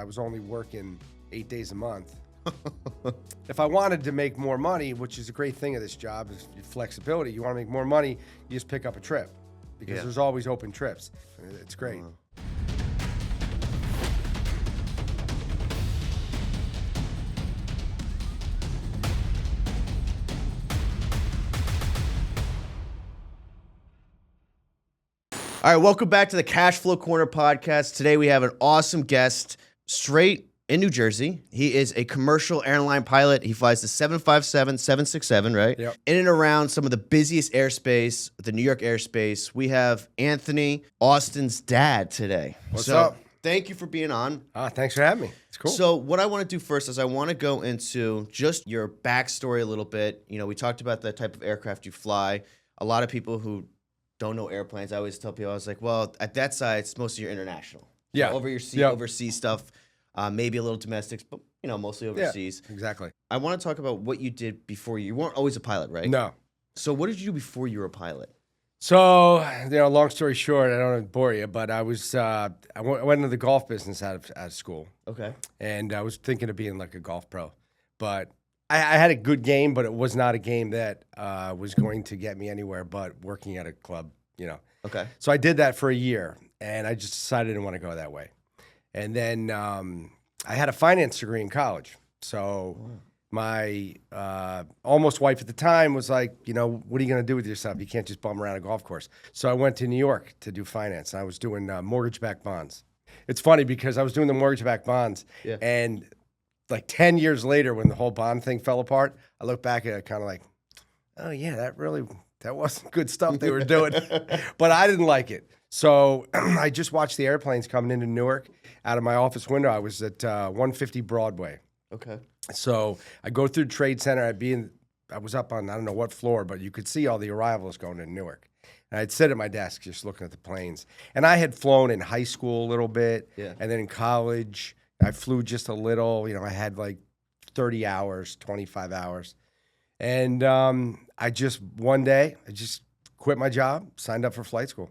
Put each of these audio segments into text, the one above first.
was only working 8 days a month. If I wanted to make more money, which is a great thing of this job, is flexibility. You want to make more money, you just pick up a trip because there's always open trips. It's great. All right, welcome back to the Cashflow Corner podcast. Today we have an awesome guest straight in New Jersey. He is a commercial airline pilot. He flies the 757, 767, right? Yep. In and around some of the busiest airspace, the New York airspace. We have Anthony, Austin's dad, today. What's up? Thank you for being on. Thanks for having me. It's cool. So what I want to do first is I want to go into just your backstory a little bit. You know, we talked about the type of aircraft you fly. A lot of people who don't know airplanes, I always tell people, I was like, well, at that side, it's mostly your international. Yeah. Overseas stuff, maybe a little domestics, but, you know, mostly overseas. Yeah, exactly. I want to talk about what you did before. You weren't always a pilot, right? No. So what did you do before you were a pilot? So, long story short, I don't want to bore you, but I was I went into the golf business out of school. Okay. And I was thinking of being like a golf pro. But I had a good game, but it was not a game that was going to get me anywhere but working at a club, you know. Okay. So I did that for a year, and I just decided I didn't want to go that way. And then I had a finance degree in college. So my almost wife at the time was like, you know, what are you going to do with yourself? You can't just bum around a golf course. So I went to New York to do finance. I was doing mortgage-backed bonds. It's funny because I was doing the mortgage-backed bonds, and like 10 years later, when the whole bond thing fell apart, I look back at it kind of like, oh yeah, that wasn't good stuff they were doing. But I didn't like it. So I just watched the airplanes coming into Newark out of my office window. I was at 150 Broadway. Okay. So I go through the Trade Center. I was up on, I don't know what floor, but you could see all the arrivals going to Newark. And I'd sit at my desk just looking at the planes. And I had flown in high school a little bit. Yeah. And then in college, I flew just a little. You know, I had like 30 hours, 25 hours. And one day, I just quit my job, signed up for flight school.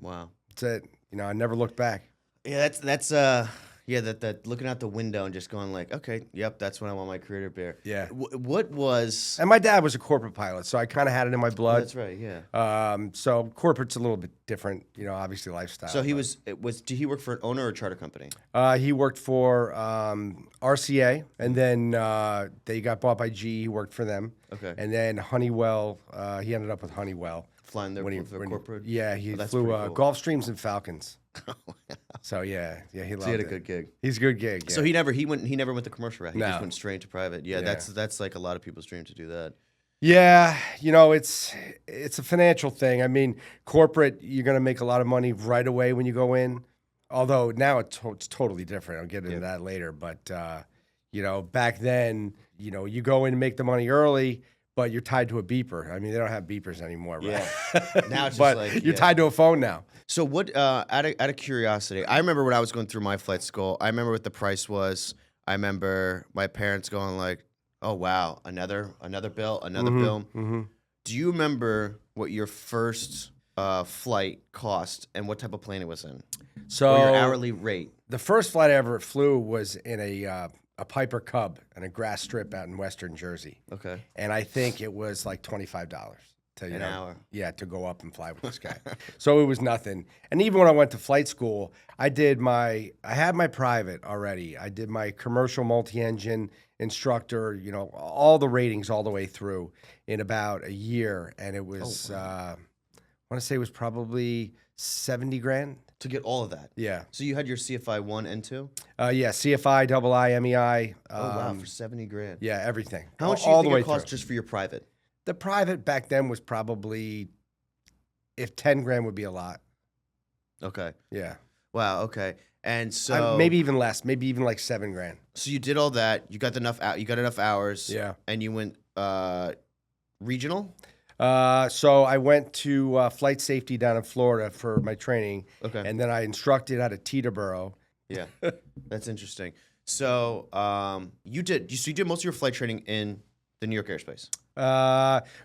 Wow. That's it. You know, I never looked back. Yeah, that's that looking out the window and just going like, okay, yep, that's what I want my career to bear. Yeah. What was... And my dad was a corporate pilot, so I kind of had it in my blood. That's right, yeah. So corporate's a little bit different, you know, obviously lifestyle. So did he work for an owner or a charter company? He worked for RCA, and then they got bought by GE. He worked for them. Okay. And then Honeywell, he ended up with Honeywell. Flying there for corporate? Yeah, he flew cool. Gulfstreams and Falcons. So yeah, he loved it. So he had a good gig. He's a good gig. Yeah. So he never went the commercial route. He just went straight to private. Yeah, that's like a lot of people's dream to do that. Yeah, you know, it's a financial thing. I mean, corporate, you're going to make a lot of money right away when you go in. Although now it's totally different. I'll get into that later. But you know, back then, you know, you go in and make the money early, but you're tied to a beeper. I mean, they don't have beepers anymore, right? Yeah. Now it's just but like you're tied to a phone now. So what? Out of curiosity, I remember when I was going through my flight school. I remember what the price was. I remember my parents going like, "Oh wow, another bill, another bill." Mm-hmm. Do you remember what your first flight cost and what type of plane it was in? So or your hourly rate. The first flight I ever flew was in a Piper Cub on a grass strip out in Western Jersey. Okay. And I think it was like $25 an hour. Yeah, to go up and fly with this guy. So it was nothing. And even when I went to flight school, I had my private already. I did my commercial multi-engine instructor, you know, all the ratings all the way through in about a year. And it was, I want to say it was probably $70,000. To get all of that? Yeah. So you had your CFI 1 and 2? Yeah, CFI, II, MEI. Wow, for $70,000. Yeah, everything. How much do you think it cost just for your private? The private back then was probably, if $10,000 would be a lot. Okay. Yeah. Wow. Okay. And so maybe even less. Maybe even like $7,000. So you did all that. You got enough. You got enough hours. Yeah. And you went regional. So I went to flight safety down in Florida for my training. Okay. And then I instructed out of Teterboro. Yeah. That's interesting. So you did most of your flight training in the New York airspace.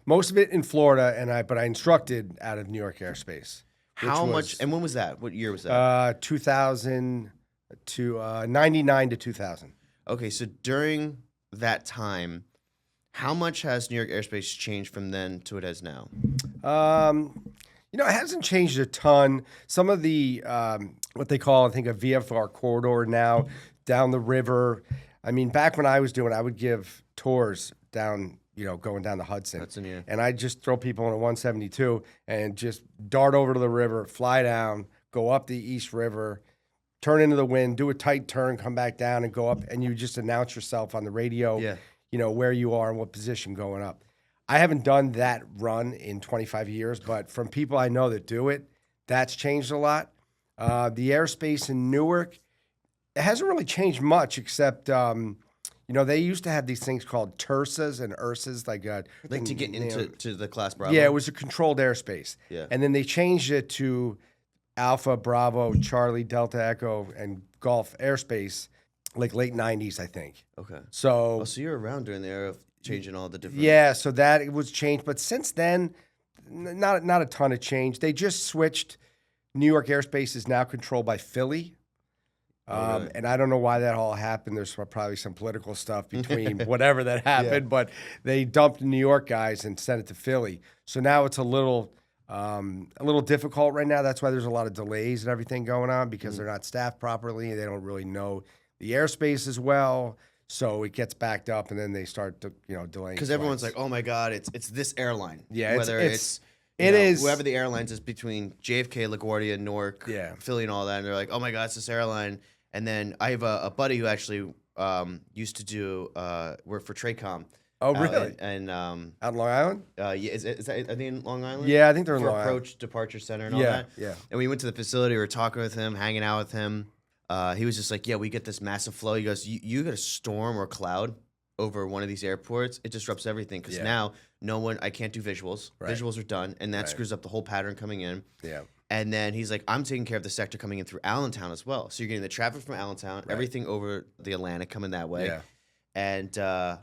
Most of it in Florida, but I instructed out of New York airspace. How much? And when was that? What year was that? 2000. to 99 to 2000. Okay, so during that time, how much has New York airspace changed from then to it has now? You know, it hasn't changed a ton. Some of the what they call, I think, a VFR corridor now down the river. I mean, back when I was doing, I would give tours down, you know, going down the Hudson. Hudson, yeah. And I'd just throw people in a 172 and just dart over to the river, fly down, go up the East River, turn into the wind, do a tight turn, come back down and go up. And you just announce yourself on the radio, you know, where you are and what position going up. I haven't done that run in 25 years, but from people I know that do it, that's changed a lot. The airspace in Newark, it hasn't really changed much except, you know, they used to have these things called TERSAs and URSAs, like to get into to the class Bravo. Yeah, it was a controlled airspace. Yeah. And then they changed it to Alpha, Bravo, Charlie, Delta, Echo, and Golf airspace, like late 90s, I think. Okay. So, So you're around during the era of changing all the different. yeah, so that it was changed, but since then, not a ton of change. They just switched. New York airspace is now controlled by Philly, Really? and I don't know why that all happened. There's probably some political stuff between whatever that happened, but they dumped New York guys and sent it to Philly. So now it's a little difficult right now. That's why there's a lot of delays and everything going on because they're not staffed properly. They don't really know the airspace as well. So it gets backed up, and then they start to, you know, delaying. Because everyone's like, "Oh my God, it's this airline." Yeah, whether it's whoever the airlines is between JFK, LaGuardia, Newark, Philly, and all that. And they're like, "Oh my God, it's this airline." And then I have a buddy who actually used to do work for Traycom. Oh, really? And out in Long Island? yeah, is that, are they in Long Island? Yeah, I think they're in for Long Island. Approach Departure Center and all that. Yeah. And we went to the facility. We were talking with him, hanging out with him. He was just like, "Yeah, we get this massive flow." He goes, "You get a storm or cloud over one of these airports, it disrupts everything because now I can't do visuals. Right. Visuals are done, and that screws up the whole pattern coming in." Yeah. And then he's like, "I'm taking care of the sector coming in through Allentown as well. So you're getting the traffic from Allentown, everything over the Atlantic coming that way." Yeah. And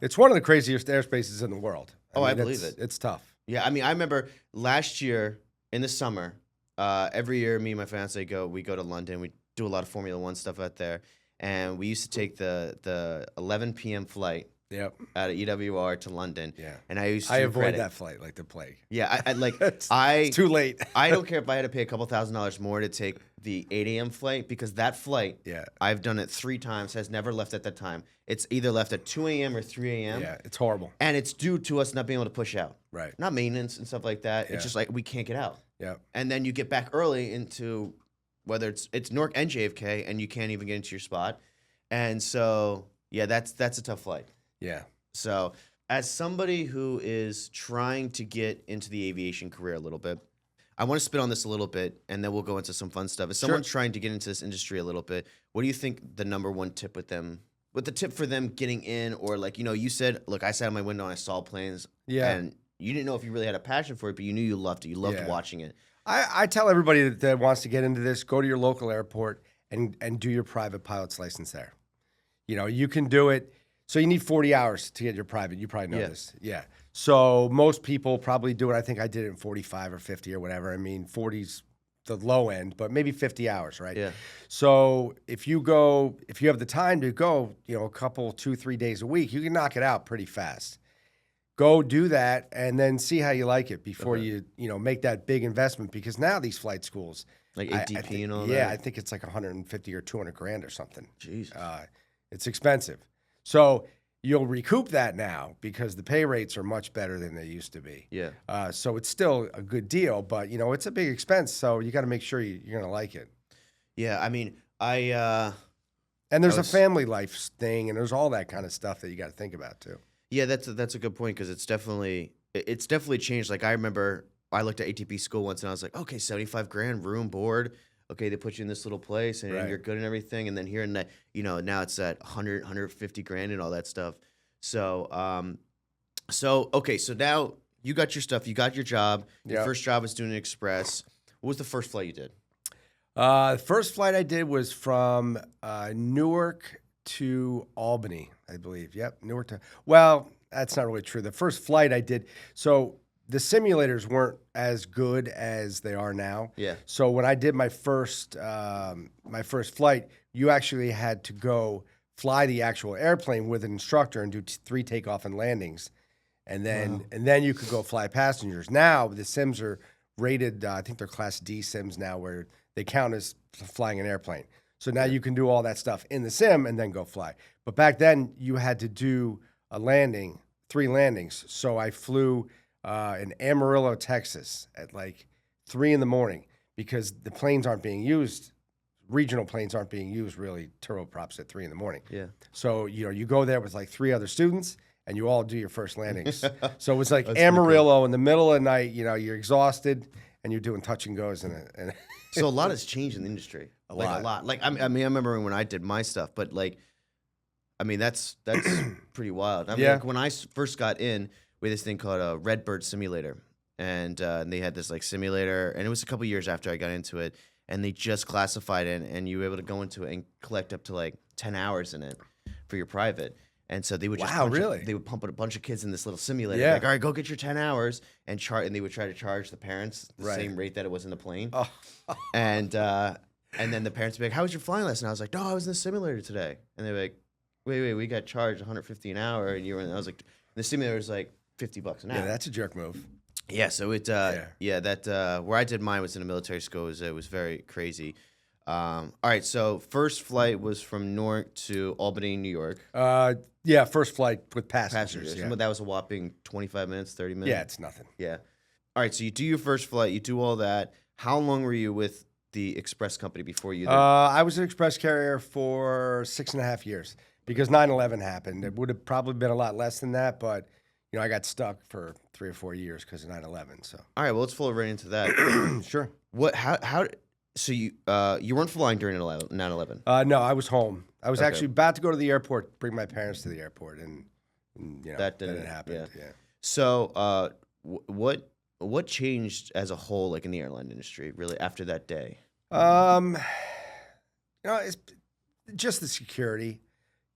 it's one of the craziest airspaces in the world. I believe it. It's tough. Yeah, I mean, I remember last year in the summer, every year me and my fiance we go to London. We do a lot of Formula One stuff out there, and we used to take the 11 p.m. flight out of EWR to London. Yeah, and I avoid that flight like the plague. Yeah, I like it's too late. I don't care if I had to pay a couple $1,000s more to take the 8 a.m. flight because that flight, I've done it 3 times, has never left at that time. It's either left at 2 a.m. or 3 a.m. Yeah, it's horrible, and it's due to us not being able to push out. Right, not maintenance and stuff like that. It's just like we can't get out. Yeah, and then you get back early into whether it's Newark and JFK, and you can't even get into your spot. And so, yeah, that's a tough flight. Yeah. So, as somebody who is trying to get into the aviation career a little bit, I want to spit on this a little bit, and then we'll go into some fun stuff. As someone's trying to get into this industry a little bit, what do you think the number one tip with them? What the tip for them getting in, or like, you know, you said, look, I sat out my window and I saw planes. Yeah. And you didn't know if you really had a passion for it, but you knew you loved it. You loved watching it. I tell everybody that wants to get into this, go to your local airport and do your private pilot's license there. You know, you can do it. So you need 40 hours to get your private. You probably know this. Yeah. So most people probably do it. I think I did it in 45 or 50 or whatever. I mean, 40's the low end, but maybe 50 hours, right? Yeah. So if you have the time to go, you know, a couple, 2-3 days a week, you can knock it out pretty fast. Go do that and then see how you like it before you make that big investment, because now these flight schools, like ADP and all that. Yeah, I think it's like 150 or 200 grand or something. Jesus. It's expensive. So you'll recoup that now because the pay rates are much better than they used to be. Yeah. So it's still a good deal, but you know, it's a big expense. So you got to make sure you're going to like it. Yeah. I mean, and there's a family life thing, and there's all that kind of stuff that you got to think about too. Yeah, that's a good point, because it's definitely changed. Like I remember I looked at ATP school once and I was like, okay, 75 grand, room, board. Okay, they put you in this little place and you're good and everything. And then here and that, you know, now it's at 100, 150 grand and all that stuff. So, okay, so now you got your stuff, you got your job. Your first job was doing an express. What was the first flight you did? The first flight I did was from Newark to Albany, I believe. Yep, Newark to. Well, that's not really true. The first flight I did, so the simulators weren't as good as they are now. Yeah. So when I did my first flight, you actually had to go fly the actual airplane with an instructor and do 3 takeoff and landings, and then you could go fly passengers. Now the sims are rated, I think they're Class D sims now, where they count as flying an airplane. So now you can do all that stuff in the sim and then go fly. But back then you had to do a landing, 3 landings. So I flew in Amarillo, Texas at like 3 in the morning because the planes aren't being used. Regional planes aren't being used really, turboprops at 3 in the morning. Yeah. So, you go there with like 3 other students and you all do your first landings. So it was like That's pretty Amarillo in the middle of the night, you're exhausted and you're doing touch and goes. And So a lot has changed in the industry. A lot. Like, I mean, I remember when I did my stuff, but like, I mean, that's pretty wild. I mean, Yeah. like when I first got in, we had this thing called a Redbird Simulator. And they had this like simulator, and it was a couple years after I got into it. And they just classified it, and you were able to go into it and collect up to like 10 hours in it for your private. And so they would just they would pump a bunch of kids in this little simulator. Yeah. Like, all right, go get your 10 hours and they would try to charge the parents the Right. same rate that it was in the plane. Oh. And then the parents would be like, how was your flying lesson? I was like, no, I was in the simulator today. And they were like, wait, we got charged $150 an hour. And I was like, the simulator was like $50 an hour. Yeah, that's a jerk move. Yeah, so where I did mine was in a military school. It was very crazy. All right, so first flight was from Newark to Albany, New York. Yeah, first flight with passengers. Yeah. That was a whopping 25 minutes, 30 minutes. Yeah, it's nothing. Yeah. All right, so you do your first flight, you do all that. How long were you with the express company before you? I was an express carrier for 6.5 years because 9/11 happened. It would have probably been a lot less than that, but I got stuck for 3 or 4 years because of 9/11. So all right, well, let's flow right into that. sure. How? So you weren't flying during 9/11? No, I was home. I was Okay. actually about to go to the airport, bring my parents to the airport, and That then didn't it happened. Yeah. So what changed as a whole, like in the airline industry, really after that day? It's just the security.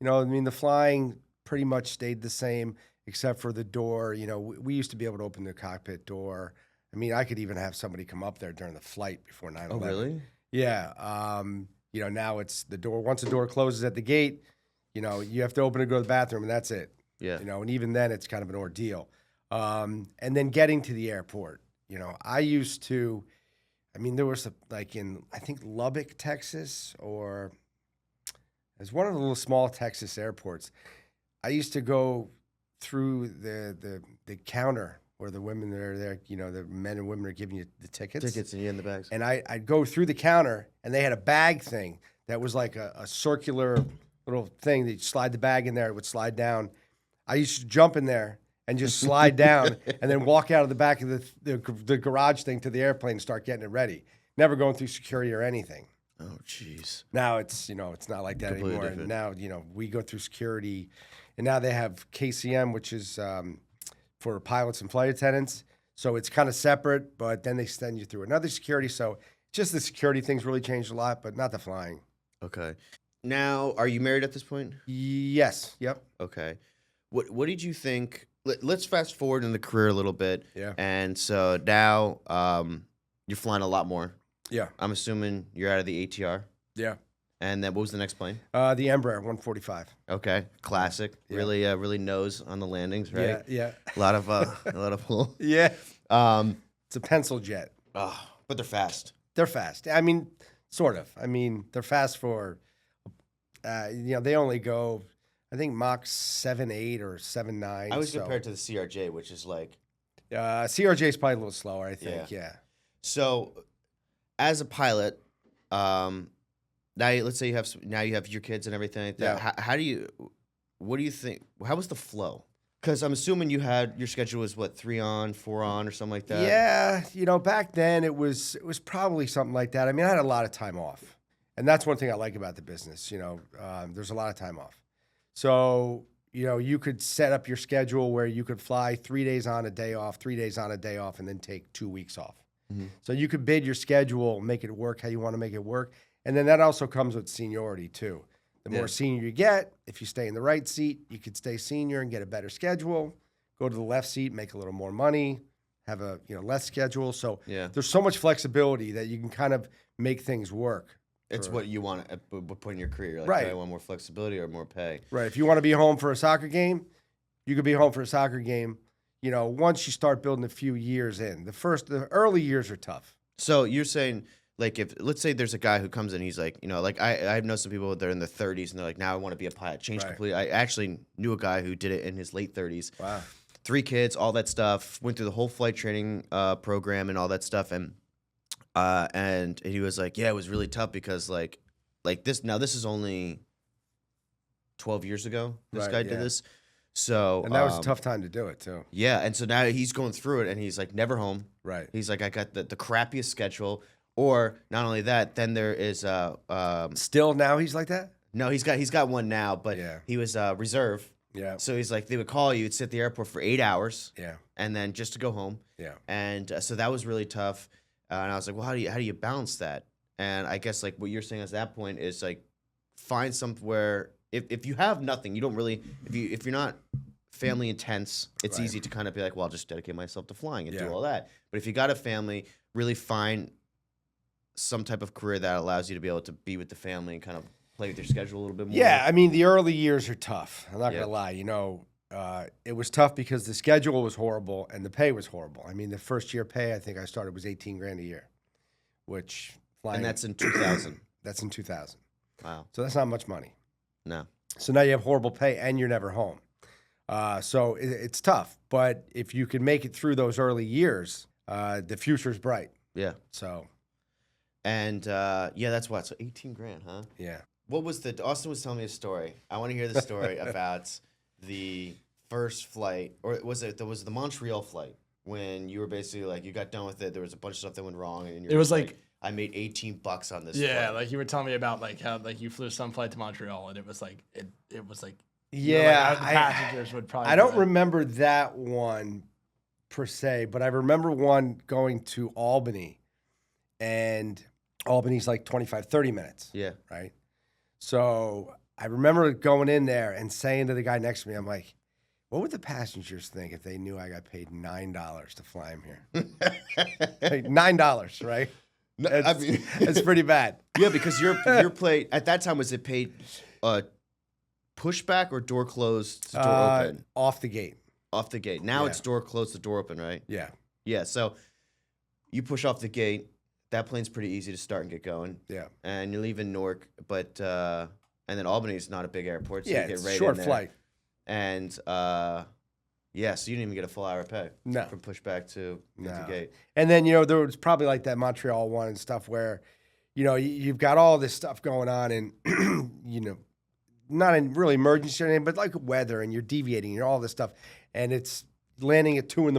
I mean, the flying pretty much stayed the same except for the door. We used to be able to open the cockpit door. I mean, I could even have somebody come up there during the flight before 9/11. Oh, really? Yeah. Now it's the door. Once the door closes at the gate, you have to open it, go to the bathroom, and that's it. Yeah. And even then, it's kind of an ordeal. And then getting to the airport, I used to. I mean, there was like in I think Lubbock, Texas, or it's one of the little small Texas airports. I used to go through the counter where the women that are there, the men and women are giving you the tickets. Tickets and you in the bags. And I'd go through the counter, and they had a bag thing that was like a circular little thing that you slide the bag in there, it would slide down. I used to jump in there and just slide down and then walk out of the back of the garage thing to the airplane and start getting it ready. Never going through security or anything. Oh, jeez. Now it's not like that Completely anymore. different. And now, we go through security, and now they have KCM, which is for pilots and flight attendants. So it's kind of separate, but then they send you through another security. So just the security things really changed a lot, but not the flying. Okay. Now, are you married at this point? Yes. Yep. Okay. What did you think? Let's fast forward in the career a little bit. Yeah. And so now you're flying a lot more. Yeah. I'm assuming you're out of the ATR. Yeah. And then what was the next plane? The Embraer 145. Okay, classic. Yeah. Really knows on the landings, right? Yeah. A lot of pull. Yeah. Um, It's a pencil jet. but they're fast. They're fast. I mean, sort of. I mean, they're fast for, they only go, I think Mach 7.8 or 7.9. I was compared to the CRJ, which is like. CRJ is probably a little slower, I think. Yeah. So, as a pilot, now let's say you have your kids and everything like that. Yeah. What do you think? How was the flow? Because I'm assuming your schedule was what, 3 on, 4 on, or something like that. Yeah, back then it was probably something like that. I mean, I had a lot of time off, and that's one thing I like about the business. There's a lot of time off, so you could set up your schedule where you could fly 3 days on, a day off, 3 days on, a day off, and then take 2 weeks off. Mm-hmm. So you could bid your schedule, make it work how you want to make it work, and then that also comes with seniority too. The more senior you get, if you stay in the right seat, you could stay senior and get a better schedule. Go to the left seat, make a little more money, have a less schedule. So there's so much flexibility that you can kind of make things work. It's what you want at what point in your career. You're like, Right. do I want more flexibility or more pay? Right. If you want to be home for a soccer game, you could be home for a soccer game. You know, once you start building a few years in, the early years are tough. So you're saying, like, if let's say there's a guy who comes in, he's like, you know, like I know some people that are in their 30s and they're like, now I want to be a pilot. Change Right. completely. I actually knew a guy who did it in his late 30s. Wow. 3 kids, all that stuff. Went through the whole flight training program and all that stuff, and he was like, yeah, it was really tough because like this. Now this is only 12 years ago. This Right, guy yeah. did this, so And that was a tough time to do it too. yeah. And so now he's going through it, and he's like, never home. Right. He's like, I got the crappiest schedule. Or not only that, then there is Still now he's like that? no, he's got one now, but Yeah. he was reserve. Yeah. So he's like, they would call you, you'd sit at the airport for 8 hours, Yeah. and then just to go home. Yeah. And so that was really tough. And I was like, well, how do you balance that? And I guess like what you're saying at that point is like find somewhere if you have nothing, you don't really if you're not family intense, it's Right. easy to kind of be like, well, I'll just dedicate myself to flying and do Yeah. all that. But if you got a family, really find some type of career that allows you to be able to be with the family and kind of play with your schedule a little bit more. Yeah, I mean, the early years are tough. I'm not Yeah. gonna lie. You know, it was tough because the schedule was horrible and the pay was horrible. I mean, the first year pay I think I started was 18 grand a year, which flying. And that's in 2000. that's in 2000. Wow. So that's not much money. No. So now you have horrible pay and you're never home. So it's tough. But if you can make it through those early years, the future's bright. Yeah. So And yeah, that's what. So 18 grand, huh? yeah. What was Austin was telling me a story. I want to hear the story about the first flight, or was it the Montreal flight when you were basically like, you got done with it. There was a bunch of stuff that went wrong. And It was like I made $18 on this yeah, flight. like you were telling me about like how like you flew some flight to Montreal and it was like it was like Yeah, the passengers would probably I don't be like- remember that one per se, but I remember one going to Albany, and Albany's like 25, 30 minutes, Yeah. right? So I remember going in there and saying to the guy next to me, I'm like, what would the passengers think if they knew I got paid $9 to fly them here? Like, $9, right? I mean, It's pretty bad. yeah, because your plate at that time was it paid pushback or door closed to door open Off the gate. off the gate. Now Yeah. it's door closed to door open, right? Yeah. Yeah. So you push off the gate. That plane's pretty easy to start and get going. Yeah. And you leave in Newark, but and then Albany's not a big airport, so Yeah, you get it's right short in there. flight. And yeah, so you didn't even get a full hour pay. No. From pushback to No. gate. And then, you know, there was probably like that Montreal one and stuff where, you know, you've got all this stuff going on and, you know, not in really emergency or anything, but like weather and you're deviating and all this stuff. And it's landing at 2 a.m.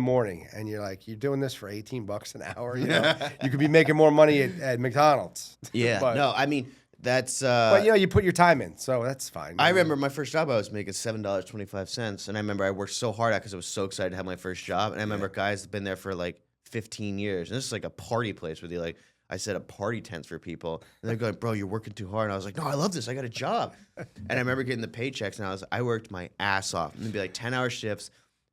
and you're like, you're doing this for $18 an hour. You know, you could be making more money at McDonald's. Yeah. But- No, I mean, that's. But, you know, you put your time in. So that's fine. I remember my first job, I was making $7.25. And I remember I worked so hard at because I was so excited to have my first job. And I remember guys have been there for like 15 years. And this is like a party place where they like, I set up party tents for people. And they're going, bro, you're working too hard. And I was like, no, I love this. I got a job. And I remember getting the paychecks and I worked my ass off. And it'd be like 10-hour shifts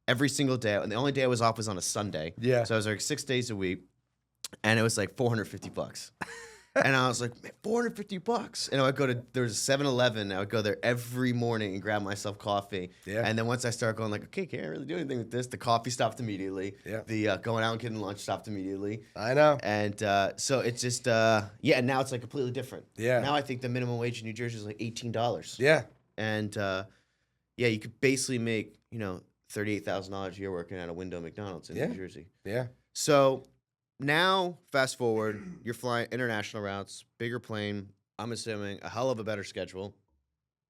every single day. And the only day I was off was on a Sunday. Yeah. So I was like 6 days a week. And it was like $450. And I was like, man, $450. And I would go to, there was a 7-Eleven. I would go there every morning and grab myself coffee. Yeah. And then once I started going like, okay, can't really do anything with this, the coffee stopped immediately. Yeah. The going out and getting lunch stopped immediately. I know. And so it's just, yeah, and now it's like completely different. Yeah. Now I think the minimum wage in New Jersey is like $18. Yeah. And yeah, you could basically make, you know, $38,000 a year working at a window McDonald's in Yeah. New Jersey. Yeah. So now, fast forward, you're flying international routes, bigger plane. I'm assuming a hell of a better schedule,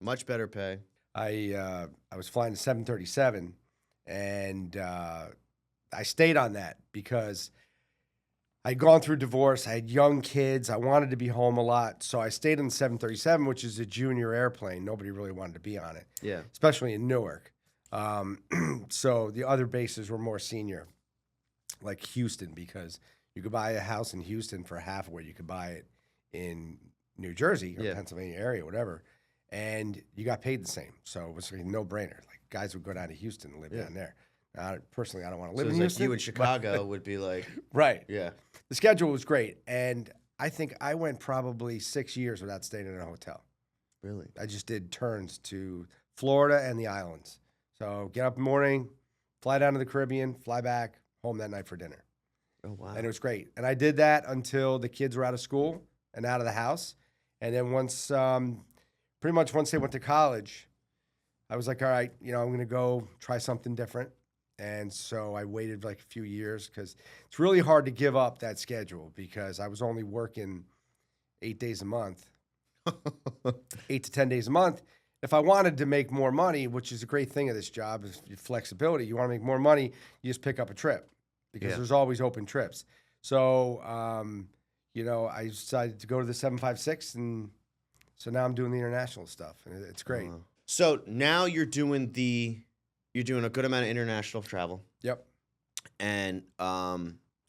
much better pay. I was flying a 737, and I stayed on that because I'd gone through divorce. I had young kids. I wanted to be home a lot, so I stayed on the 737, which is a junior airplane. Nobody really wanted to be on it, Yeah. especially in Newark. So the other bases were more senior, like Houston, because you could buy a house in Houston for half of what you could buy it in New Jersey or Yeah. Pennsylvania area, whatever. And you got paid the same. So it was like a no-brainer. Like guys would go down to Houston and live down there. Now, personally, I don't want to So live it in was like Houston. you in but- Chicago would be like, right. yeah. The schedule was great. And I think I went probably 6 years without staying in a hotel. Really? I just did turns to Florida and the islands. So get up in the morning, fly down to the Caribbean, fly back, home that night for dinner. Oh wow. And it was great. And I did that until the kids were out of school and out of the house. And then pretty much once they went to college, I was like, all right, I'm going to go try something different. And so I waited like a few years because it's really hard to give up that schedule because I was only working 8 days a month, 8 to 10 days a month. If I wanted to make more money, which is a great thing of this job, is flexibility. You want to make more money, you just pick up a trip because there's always open trips. So, I decided to go to the 756, and so now I'm doing the international stuff, and it's great. So now you're doing a good amount of international travel, Yep. and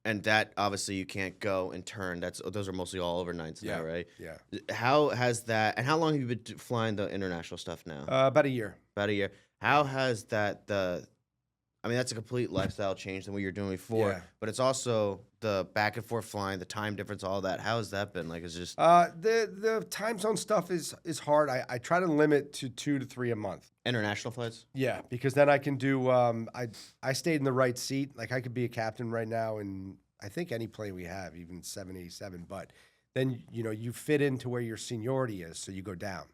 that obviously you can't go and turn. Those are mostly all overnights now, right? Yeah. How has that? And how long have you been flying the international stuff now? About a year. About a year. How has that I mean, that's a complete lifestyle change than what you're doing before. Yeah. But it's also the back and forth flying, the time difference, all that. How has that been? Like, it's just The time zone stuff is hard. I try to limit to 2 to 3 a month. international flights. Yeah, because then I can do. I stayed in the right seat. Like I could be a captain right now, in I think any plane we have, even 787. But then you fit into where your seniority is, so you go down.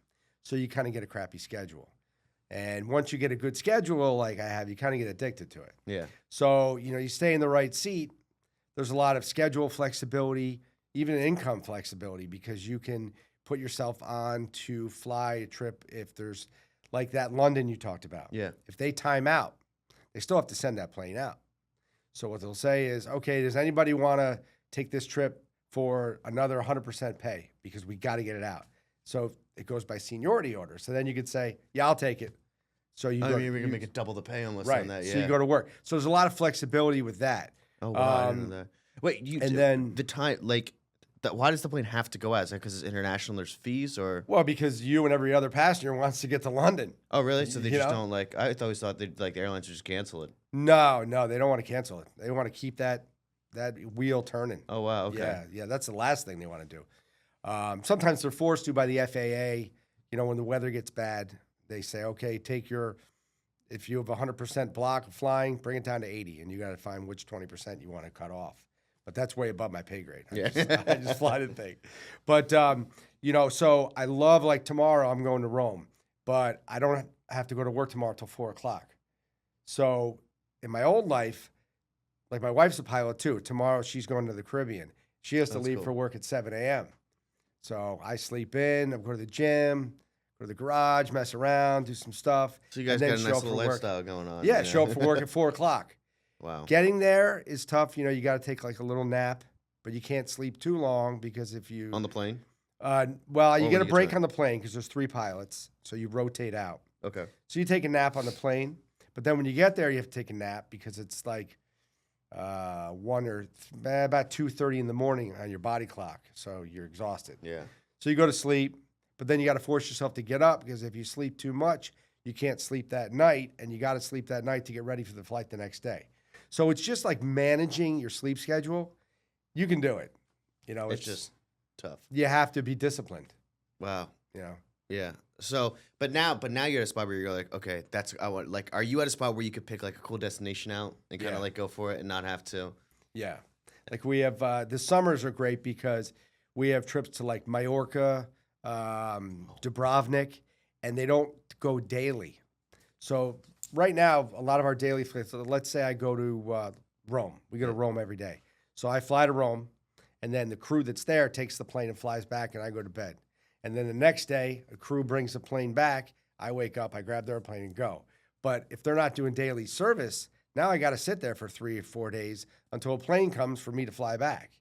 So you kind of get a crappy schedule. And once you get a good schedule like I have, you kind of get addicted to it. Yeah. So, you stay in the right seat. There's a lot of schedule flexibility, even income flexibility, because you can put yourself on to fly a trip if there's like that London you talked about. Yeah. If they time out, they still have to send that plane out. So what they'll say is, okay, does anybody want to take this trip for another 100% pay? Because we got to get it out. So it goes by seniority order. So then you could say, yeah, I'll take it. So you I mean, we can make it double the pay almost right. on that. Yeah. So you go to work. So there's a lot of flexibility with that. Oh wow! I didn't know that. Wait, and then the time why does the plane have to go out? Is that because it's international? There's fees or? Well, because you and every other passenger wants to get to London. Oh really? So they You just know? don't like. I always thought they'd the airlines would just cancel it. No, they don't want to cancel it. They want to keep that wheel turning. Oh wow! Okay. Yeah, that's the last thing they want to do. Sometimes they're forced to by the FAA. When the weather gets bad, they say, okay, if you have 100% block of flying, bring it down to 80, and you got to find which 20% you want to cut off. But that's way above my pay grade. I just fly the thing. But, so I love, like tomorrow I'm going to Rome, but I don't have to go to work tomorrow till 4 o'clock. So in my old life, like my wife's a pilot too. Tomorrow she's going to the Caribbean. She has to That's leave cool. for work at 7 a.m. So I sleep in, I go to the gym, go to the garage, mess around, do some stuff. So you guys and got then a show nice up little for work. lifestyle going on. Yeah, show up for work at 4 o'clock. Wow. Getting there is tough. You got to take like a little nap, but you can't sleep too long because if you On the plane. well, you when get you a get break to it. on the plane because there's 3 pilots, so you rotate out. Okay. So you take a nap on the plane, but then when you get there, you have to take a nap because it's like about 2:30 in the morning on your body clock, so you're exhausted. Yeah. So you go to sleep, but then you got to force yourself to get up because if you sleep too much, you can't sleep that night, and you got to sleep that night to get ready for the flight the next day. So it's just like managing your sleep schedule. You can do it. It's just tough. you have to be disciplined. Wow. Yeah. So, but now you're at a spot where you're like, okay, are you at a spot where you could pick like a cool destination out and kind of Yeah. like go for it and not have to? Yeah. Like we have, the summers are great because we have trips to like Majorca, Dubrovnik, and they don't go daily. So right now, a lot of our daily flights, let's say I go to Rome. We go to Rome every day. So I fly to Rome, and then the crew that's there takes the plane and flies back, and I go to bed. And then the next day, a crew brings the plane back. I wake up, I grab their plane and go. But if they're not doing daily service, now I got to sit there for 3 or 4 days until a plane comes for me to fly back.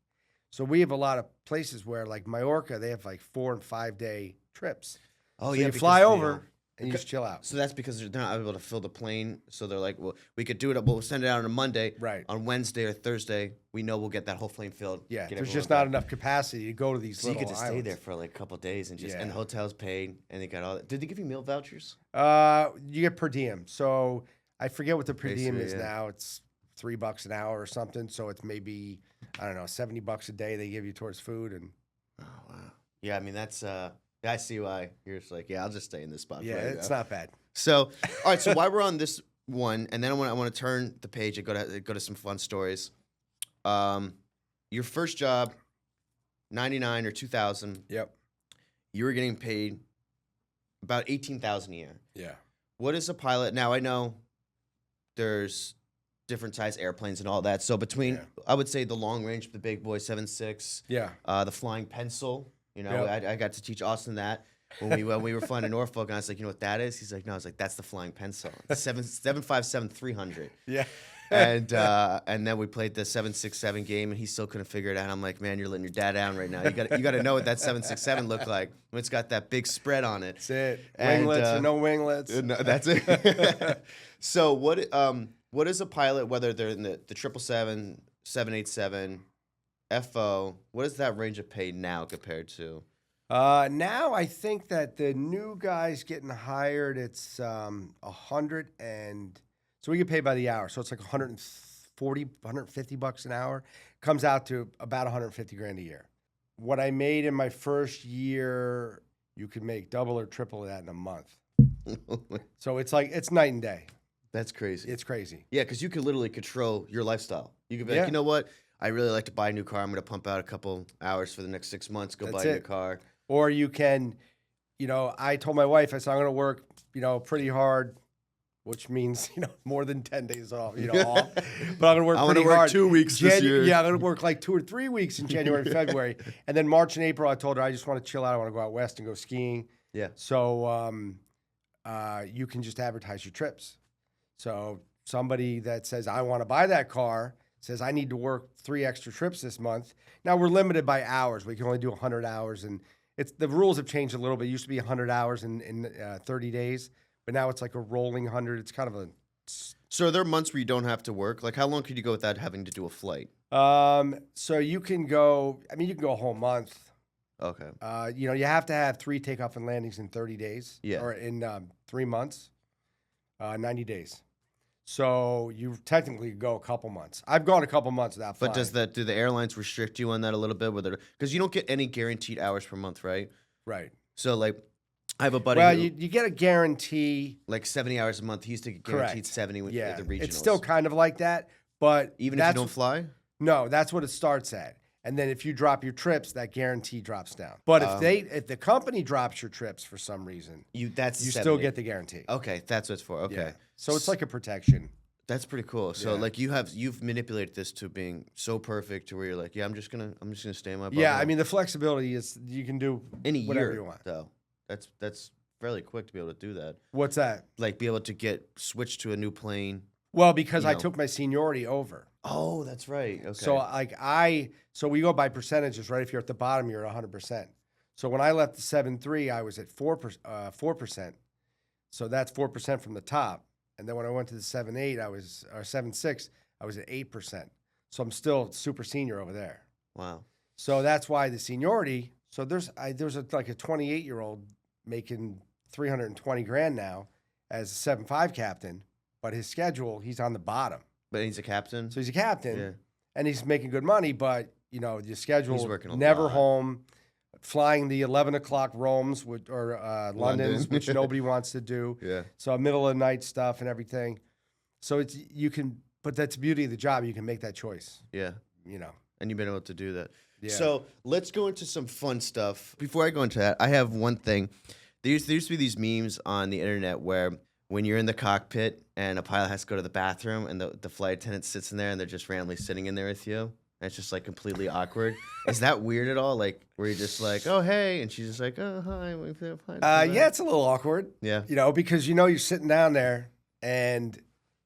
So we have a lot of places where, like Majorca, they have like 4 and 5 day trips. Oh So yeah, you because fly they, over and you just chill out. So that's because they're not able to fill the plane. So they're like, well, we could do it. We'll send it out on a Monday. Right. On Wednesday or Thursday, we know we'll get that whole plane filled. Yeah, get there's everyone just back. not enough capacity to go to these So you little get to stay islands. there for like a couple of days and just Yeah. and the hotel's paid and they got all that. Did they give you meal vouchers? You get per diem. So I forget what the per diem Basically, is yeah. now. It's $3 an hour or something. So it's maybe, I don't know, $70 a day they give you towards food. And Oh wow. Yeah, I mean that's I see why you're just like, yeah, I'll just stay in this spot. Yeah, for right it's now. not bad. So, all right. So while we're on this one, and then I want to turn the page and go to some fun stories. Your first job, 99 or 2000. Yep. You were getting paid about 18,000 a year. Yeah. What is a pilot now? I know there's different size airplanes and all that. So between, Yeah. I would say the long range, the big boy 7.6, Yeah. the flying pencil. You know, Yep. I got to teach Austin that when we were flying to Norfolk, and I was like, you know what that is? He's like, no. I was like, that's the flying pencil. 757-300. Yeah. And then we played the 767 game, and he still couldn't figure it out. I'm like, man, you're letting your dad down right now. You got to know what that 767 looked like when it's got that big spread on it. That's it. And, Winglets or no winglets. No, that's it. So what is a pilot, whether they're in the 777, 787, FO, what is that range of pay now compared to? Now I think that the new guys getting hired, it's 100 and so we get paid by the hour. So it's like 140, 150 bucks an hour. Comes out to about 150 grand a year. What I made in my first year, you could make double or triple that in a month. So it's like it's night and day. That's crazy. It's crazy. Yeah, because you could literally control your lifestyle. You could be like, Yeah. you know what? I really like to buy a new car. I'm going to pump out a couple hours for the next 6 months, go That's buy a new it. car. Or you can, I told my wife, I said, I'm going to work, pretty hard, which means, more than 10 days off, off. But I'm going to work I'm pretty gonna work hard. 2 weeks this year. Yeah, I'm going to work like 2 or 3 weeks in January and February. And then March and April, I told her, I just want to chill out. I want to go out west and go skiing. Yeah. So you can just advertise your trips. So somebody that says, I want to buy that car, says, I need to work 3 extra trips this month. Now, we're limited by hours. We can only do 100 hours. And the rules have changed a little bit. It used to be 100 hours in 30 days. But now it's like a rolling 100. It's kind of a... So are there months where you don't have to work? Like, how long could you go without having to do a flight? So you can go... you can go a whole month. Okay. You have to have 3 takeoff and landings in 30 days. Yeah. Or in 3 months, 90 days. So you technically go a couple months. I've gone a couple months without flying. But do the airlines restrict you on that a little bit? Because you don't get any guaranteed hours per month, right? Right. So, like, I have a buddy Well, who, you get a guarantee. like 70 hours a month. He used to get Correct. guaranteed 70 with Yeah. the regionals. It's still kind of like that, but Even if you don't fly? No, that's what it starts at. And then if you drop your trips, that guarantee drops down. But if the company drops your trips for some reason, you 70. still get the guarantee. Okay, that's what it's for. Okay. Yeah. So it's like a protection. That's pretty cool. So Yeah. like you've manipulated this to being so perfect to where you're like, yeah, I'm just gonna stay in my bubble. Yeah, I mean the flexibility is you can do in a whatever year you want. though. That's fairly quick to be able to do that. What's that? Like be able to get switched to a new plane. Well, because You I know. took my seniority over. Oh, that's right. Okay. So we go by percentages, right? If you're at the bottom, you're at 100%. So when I left the 7.3, I was at 4%. So that's 4% from the top. And then when I went to the 7.8, or 7.6, I was at 8%. So I'm still super senior over there. Wow. So that's why the seniority. So there's a 28-year-old making 320 grand now as a 7.5 captain, but his schedule, he's on the bottom. But he's a captain. So he's a captain, Yeah. and he's making good money, but the schedule, He's working a never lot. home, flying the 11 o'clock Romes or Londons, London. which nobody wants to do. Yeah. So middle of the night stuff and everything. So but that's the beauty of the job. You can make that choice. Yeah. And you've been able to do that. Yeah. So let's go into some fun stuff. Before I go into that, I have one thing. There used to be these memes on the internet where when you're in the cockpit and a pilot has to go to the bathroom and the flight attendant sits in there and they're just randomly sitting in there with you. And it's just like completely awkward. Is that weird at all? Like where you're just like, oh, hey. And she's just like, oh, hi. Yeah, it's a little awkward. Yeah. Because you're sitting down there and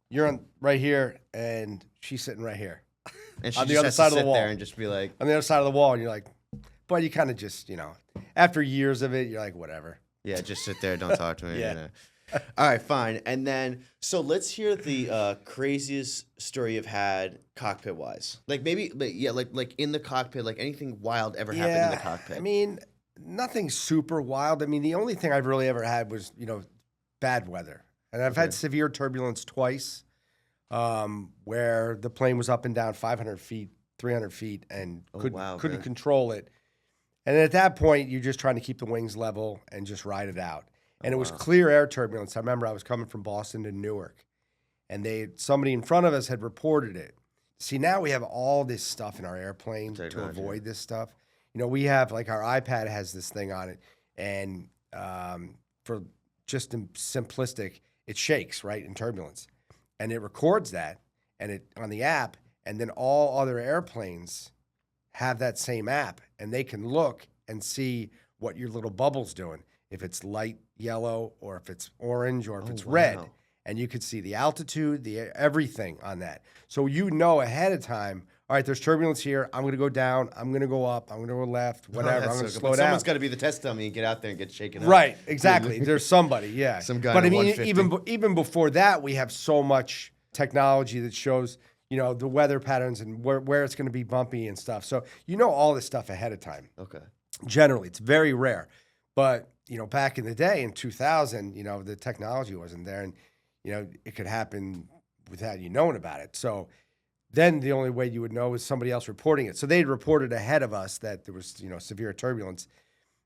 you're right here and she's sitting right here. And she on the just other has side to of the sit wall. there and just be like, On the other side of the wall, and you're like, but you kind of just, after years of it, you're like, whatever. yeah, just sit there. Don't talk to me. Yeah. All right, fine. And then, so let's hear the craziest story you've had cockpit wise. Like maybe, like in the cockpit, like anything wild ever happened in the cockpit. I mean, nothing super wild. I mean, the only thing I've really ever had was, bad weather. And I've had severe turbulence twice where the plane was up and down 500 feet, 300 feet and couldn't wow, couldn't man. control it. And at that point, you're just trying to keep the wings level and just ride it out. And it was wow. clear air turbulence. I remember I was coming from Boston to Newark, and somebody in front of us had reported it. See, now we have all this stuff in our airplane to Technology. avoid this stuff. You know, we have like our iPad has this thing on it, and for just simplistic, it shakes, right, in turbulence. And it records that and it on the app, and then all other airplanes have that same app, and they can look and see what your little bubble's doing, if it's light yellow or if it's orange or if it's red. wow. And you could see the altitude, everything on that. So you know ahead of time, all right, there's turbulence here. I'm going to go down. I'm going to go up. I'm going to go left, whatever. I'm going to slow down. Someone's got to be the test dummy and get out there and get shaken up. Right, exactly. There's somebody, yeah. Some guy But I in a mean, 150. even before that, we have so much technology that shows, you know, the weather patterns and where it's going to be bumpy and stuff. So you know all this stuff ahead of time. Okay. Generally, it's very rare. But, you know, back in the day in 2000, you know, the technology wasn't there, and, you know, it could happen without you knowing about it. So then the only way you would know is somebody else reporting it. So they'd reported ahead of us that there was, you know, severe turbulence,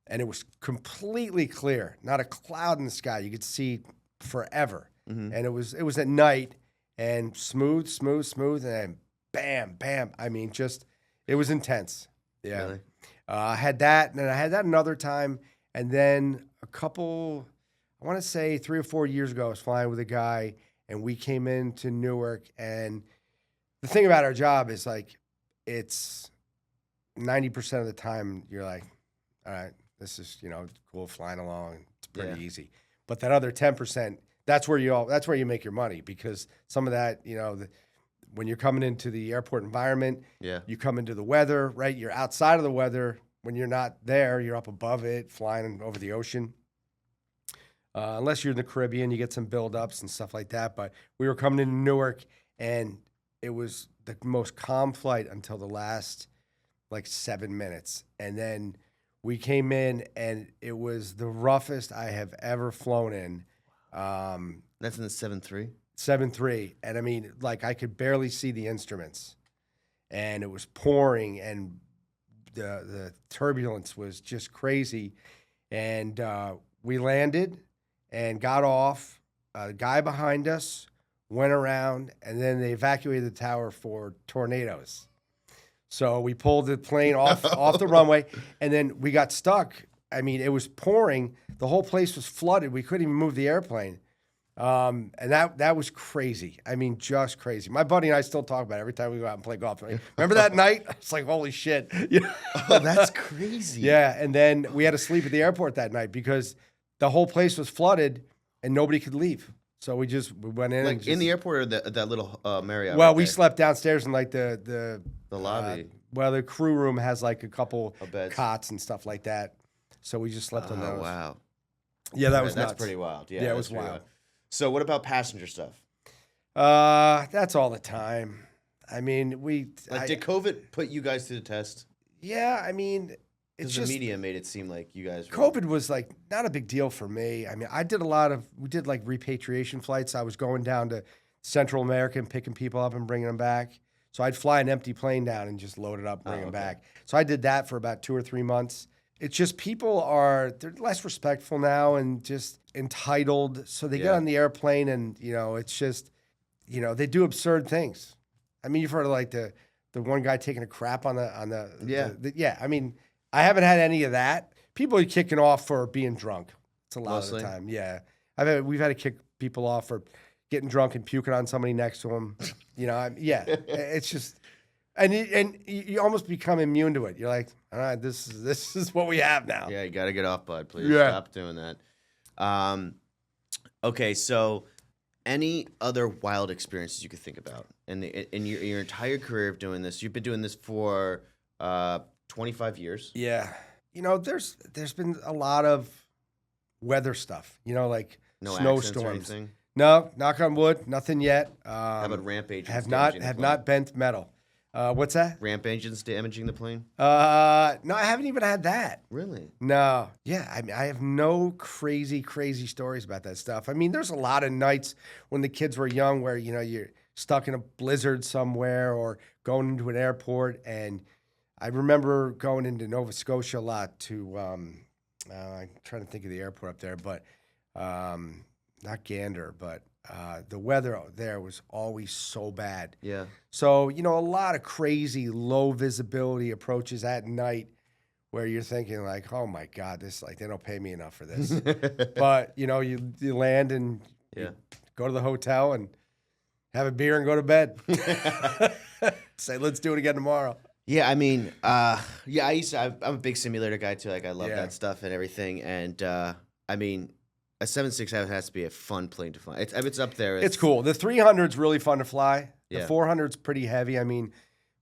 and it was completely clear, not a cloud in the sky. You could see forever. Mm-hmm. And it was at night, and smooth, and then bam, bam. I mean, just, it was intense. Yeah. Really? I had that, and then I had that another time, and then a couple, I want to say 3 or 4 years ago, I was flying with a guy, and we came into Newark, and the thing about our job is, like, it's 90% of the time you're like, all right, this is, you know, cool flying along. It's pretty easy. But that other 10%, that's where you make your money, because some of that, you know, when you're coming into the airport environment, you come into the weather, right? You're outside of the weather. When you're not there, you're up above it, flying over the ocean. Unless you're in the Caribbean, you get some buildups and stuff like that. But we were coming into Newark, and it was the most calm flight until the last, like, 7 minutes. And then we came in, and it was the roughest I have ever flown in. That's in the 7.3? 7.3. And I mean, like, I could barely see the instruments. And it was pouring, and the turbulence was just crazy. And we landed and got off. A guy behind us went around, and then they evacuated the tower for tornadoes. So we pulled the plane off the runway, and then we got stuck. I mean, it was pouring. The whole place was flooded. We couldn't even move the airplane. And that was crazy. I mean, just crazy. My buddy and I still talk about it every time we go out and play golf. Like, remember that night? It's like, holy shit. You know? Oh, that's crazy. Yeah, and then we had to sleep at the airport that night because the whole place was flooded and nobody could leave. So we went in. Like, in the airport or that little Marriott? Well, right we there? slept downstairs in, like, the lobby. Well, the crew room has, like, a couple beds. cots and stuff like that. So we just slept on those. Oh, wow. Yeah, that was That's nuts. pretty wild. Yeah, it that's was pretty wild. So what about passenger stuff? That's all the time. I mean, Did COVID put you guys to the test? Yeah, I mean, it's Because just the media made it seem like you guys were... COVID was, like, not a big deal for me. I mean, we did like repatriation flights. I was going down to Central America and picking people up and bringing them back. So I'd fly an empty plane down and just load it up, bring them back. So I did that for about 2 or 3 months. It's just they're less respectful now and just entitled. So they get on the airplane and, you know, it's just, you know, they do absurd things. I mean, you've heard of, like, the one guy taking a crap on the I mean, I haven't had any of that. People are kicking off for being drunk. It's a lot of the time. Yeah. We've had to kick people off for getting drunk and puking on somebody next to them. You know, it's just, and you almost become immune to it. You're like, all right, this is what we have now. Yeah, you got to get off, bud. Please stop doing that. Okay, so any other wild experiences you could think about in your entire career of doing this? You've been doing this for 25 years. Yeah. You know, there's been a lot of weather stuff, you know, like No accidents or snowstorms. anything? No, knock on wood, nothing yet. How about ramp agents? Have damaging the plane? not bent metal. What's that? Ramp agents damaging the plane? No, I haven't even had that. Really? No. Yeah, I mean, I have no crazy stories about that stuff. I mean, there's a lot of nights when the kids were young where, you know, you're stuck in a blizzard somewhere or going into an airport and I remember going into Nova Scotia a lot to, I'm trying to think of the airport up there, but not Gander, but the weather out there was always so bad. Yeah. So, a lot of crazy low visibility approaches at night where you're thinking like, oh my God, they don't pay me enough for this. But, you land and you go to the hotel and have a beer and go to bed. Say, let's do it again tomorrow. Yeah, I mean, I'm a big simulator guy too. Like, I love that stuff and everything. And I mean, a 767 has to be a fun plane to fly. It's up there. It's cool. The 300's really fun to fly. The Yeah. 400's pretty heavy. I mean,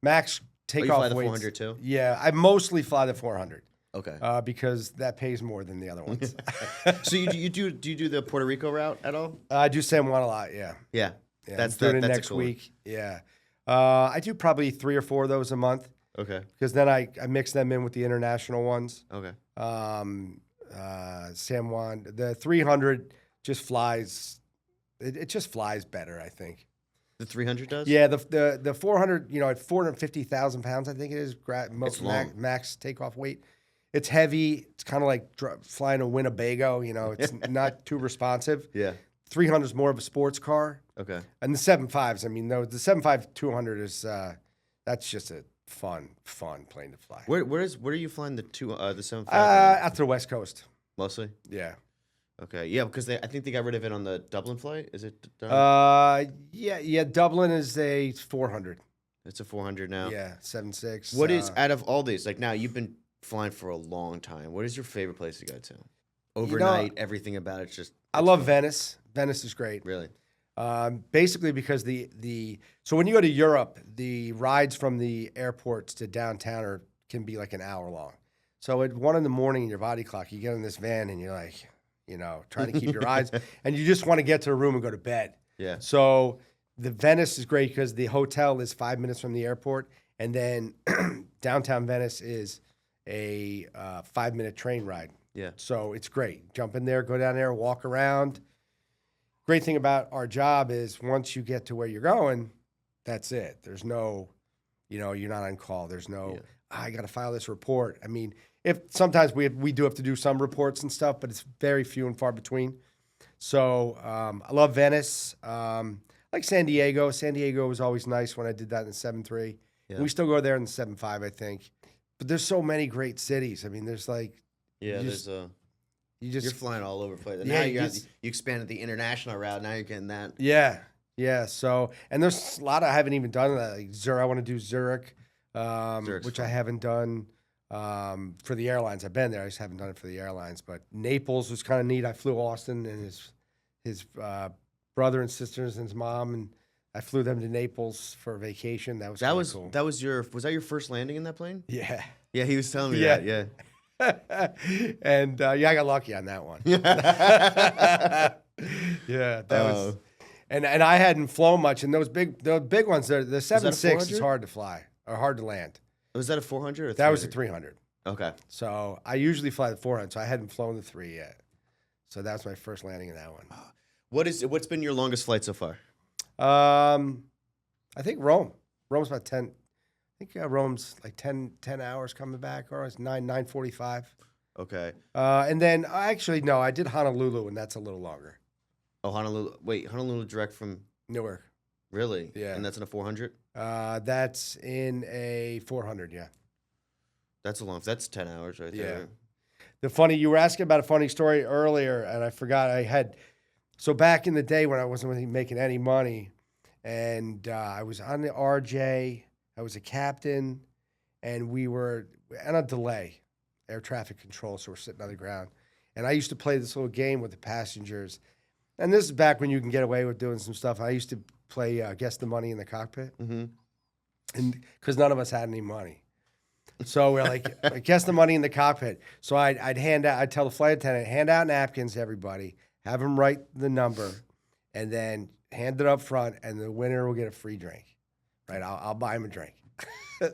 max takeoff you fly the weights. 400 too? Yeah, I mostly fly the 400 Okay. because that pays more than the other ones. So do you do the Puerto Rico route at all? I do San Juan a lot. Yeah. Yeah. I'm doing it that's a next cool one. week. Yeah. I do probably 3 or 4 of those a month Okay. because then I mix them in with the international ones. Okay. San Juan, the 300 just flies. It just flies better, I think. The 300 does? Yeah, the 400, at 450,000 pounds, I think it is long. max takeoff weight. It's heavy. It's kind of like flying a Winnebago. It's not too responsive. Yeah. 300 is more of a sports car, Okay. and the 75s. I mean, the 75-200 is that's just a fun plane to fly. Where are you flying the 757? Out to the West Coast. Mostly? Yeah. Okay. Yeah, because I think they got rid of it on the Dublin flight. Is it done? Yeah. Dublin is a 400. It's a 400 now. Yeah, 76. What is out of all these? Like now you've been flying for a long time. What is your favorite place to go to? Overnight, everything about it's just. I love Venice. Venice is great. Really. Basically because so when you go to Europe, the rides from the airports to downtown can be like an hour long. So at 1 a.m. in your body clock, you get in this van and you're like, trying to keep your eyes, and you just want to get to a room and go to bed. Yeah. So the Venice is great because the hotel is 5 minutes from the airport, and then downtown Venice is a 5-minute train ride. Yeah. So it's great. Jump in there, go down there, walk around. Great thing about our job is once you get to where you're going, that's it. There's no, you're not on call. There's no, I got to file this report. I mean, if sometimes we do have to do some reports and stuff, but it's very few and far between. So I love Venice. Like San Diego. San Diego was always nice when I did that in the 7.3. Yeah. And we still go there in the 7.5, I think. But there's so many great cities. I mean, there's like, Yeah, you're flying all over the place. Yeah, Now you you expanded the international route. Now you're getting that. Yeah. So, and there's a lot I haven't even done that. Like Zurich, I want to do Zurich, which I haven't done for the airlines. I've been there. I just haven't done it for the airlines. But Naples was kind of neat. I flew Austin and his brother and sisters and his mom, and I flew them to Naples for a vacation. That was cool. Was that your first landing in that plane? Yeah. Yeah, he was telling me Yeah. that. Yeah. And I got lucky on that one. Yeah, that was. And I hadn't flown much, and those big ones, the 7.6 is hard to fly or hard to land. Was that a 400 or That was a 300. Okay. So I usually fly the 400, so I hadn't flown the 3 yet. So that was my first landing in that one. What's been your longest flight so far? I think Rome. Rome's about 10. I think Rome's like 10 hours coming back, or it's 9:45. Okay. And then actually no, I did Honolulu, and that's a little longer. Oh, Honolulu. Wait, Honolulu direct from Newark. Really? Yeah. And that's in a 400? That's in a 400. Yeah. That's 10 hours right there. You were asking about a funny story earlier, and I forgot I had. So back in the day when I wasn't really making any money, and I was on the RJ, I was a captain, and we were on a delay, air traffic control, so we're sitting on the ground. And I used to play this little game with the passengers. And this is back when you can get away with doing some stuff. I used to play Guess the Money in the Cockpit, Mm-hmm. and because none of us had any money. So we're like, guess the money in the cockpit. So I'd tell the flight attendant, hand out napkins to everybody, have them write the number, and then hand it up front, and the winner will get a free drink. Right? I'll buy him a drink.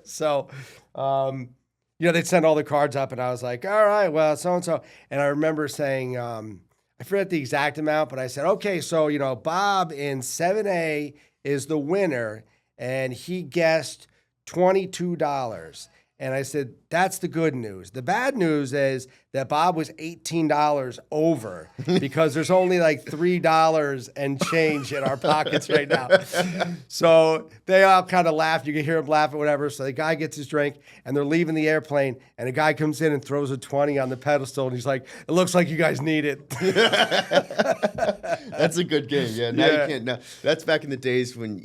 So, they'd send all the cards up, and I was like, all right, well, so-and-so. And I remember saying, I forget the exact amount, but I said, okay, so, Bob in 7A is the winner, and he guessed $22. And I said, that's the good news. The bad news is that Bob was $18 over because there's only like $3 and change in our pockets right now. So they all kind of laugh. You can hear them laugh or whatever. So the guy gets his drink and they're leaving the airplane. And a guy comes in and throws a 20 on the pedestal. And he's like, it looks like you guys need it. That's a good game. Yeah. Now Yeah. you can't. No, that's back in the days when,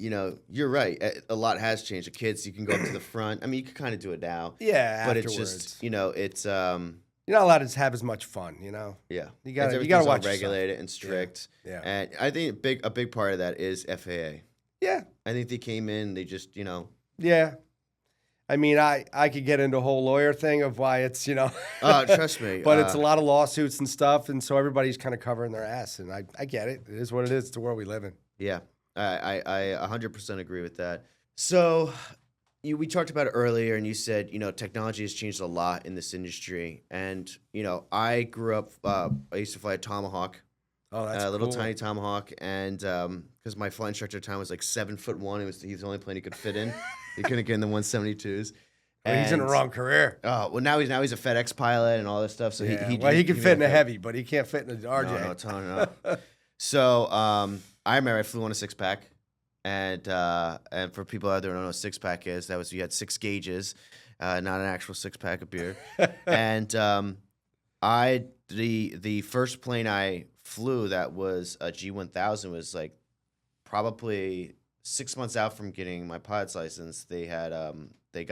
you're right. A lot has changed. The kids, you can go up to the front. I mean, you can kind of do it now. Yeah, But afterwards. it's just, it's, You're not allowed to have as much fun, you know? yeah. You gotta Everything's all watch yourself. regulated and strict. Yeah. And I think a big part of that is FAA. Yeah. I think they came in, they just, Yeah. I mean, I could get into a whole lawyer thing of why it's, trust me. but it's a lot of lawsuits and stuff. And so everybody's kind of covering their ass. And I get it. It is what it is. It's the world we live in. Yeah, I 100% agree with that. So we talked about it earlier, and you said, technology has changed a lot in this industry. And, I grew up, I used to fly a Tomahawk, Oh, that's a little cool. tiny Tomahawk. And because my flight instructor at the time was like 7'1", he's the only plane he could fit in. He couldn't get in the 172s. Well, he's in the And- wrong career. Oh, well, now he's a FedEx pilot and all this stuff. So Yeah. he Well, he can made fit in a that- heavy, but he can't fit in a RJ. No, no. So I remember I flew on a 6-pack, and for people out there who don't know what a 6-pack is, you had 6 gauges, not an actual 6-pack of beer. And the first plane I flew that was a G1000 was like probably 6 months out from getting my pilot's license. They got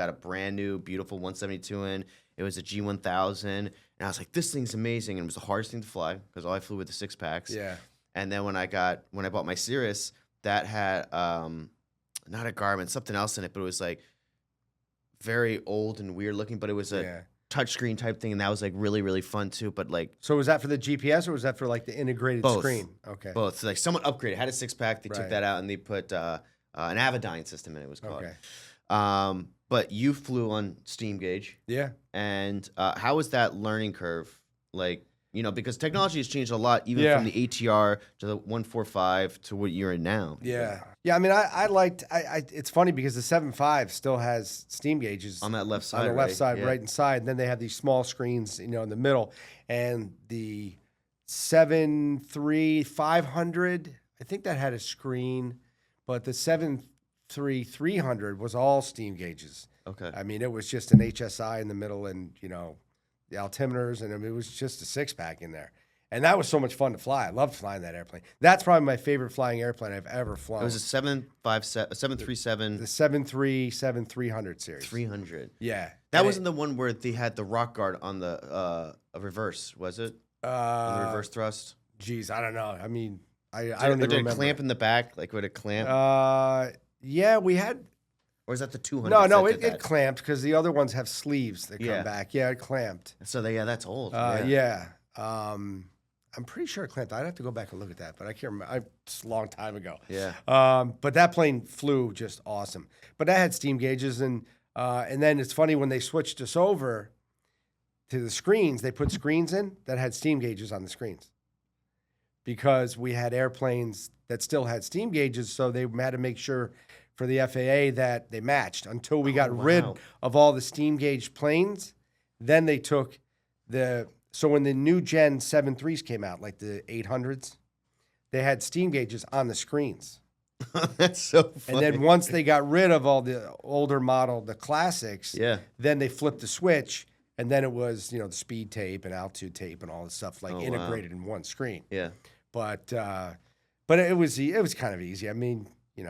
a brand new beautiful 172 in. It was a G1000, and I was like, this thing's amazing. And it was the hardest thing to fly because all I flew with the 6-packs. Yeah. And then when I bought my Cirrus, that had not a Garmin, something else in it, but it was like very old and weird looking, but it was a Yeah. touchscreen type thing, and that was like really, really fun too. But like So was that for the GPS or was that for like the integrated Both. screen? Okay. both, so like someone upgraded, had a 6-pack, they took Right. that out and they put an Avidyne system in it, was called. Okay. But you flew on steam gauge, Yeah. and how was that learning curve? Like, because technology has changed a lot, even Yeah. from the ATR to the 145 to what you're in now. Yeah. Yeah. I mean, I liked, it's funny because the 7.5 still has steam gauges On that left side, on the left side, Yeah. right inside. And then they have these small screens, in the middle. And the 7.3-500, I think that had a screen, but the 7.3-300 was all steam gauges. Okay. I mean, it was just an HSI in the middle and, the altimeters, and it was just a 6-pack in there. And that was so much fun to fly. I loved flying that airplane. That's probably my favorite flying airplane I've ever flown. It was a 737 the 7.3 series. 300. Yeah. That And wasn't the one where they had the rock guard on the reverse, was it? On the reverse thrust? Geez, I don't know. I mean, I Did don't even it remember. clamp in the back? Like, would it clamp? Yeah, we had. Or is that the 200? No, it clamped because the other ones have sleeves that come Yeah. back. Yeah, it clamped. So, that's old. Yeah. I'm pretty sure it clamped. I'd have to go back and look at that, but I can't remember. It's a long time ago. Yeah. But that plane flew just awesome. But that had steam gauges, and then it's funny when they switched us over to the screens, they put screens in that had steam gauges on the screens because we had airplanes that still had steam gauges, so they had to make sure for the FAA that they matched until we got rid wow. of all the steam gauge planes. Then they took so when the new Gen 7.3s came out, like the 800s, they had steam gauges on the screens. That's so funny. And then once they got rid of all the older model, the classics, Yeah. then they flipped the switch, and then it was, the speed tape and altitude tape and all this stuff Oh, wow. integrated in one screen. Yeah. But it was kind of easy. I mean, you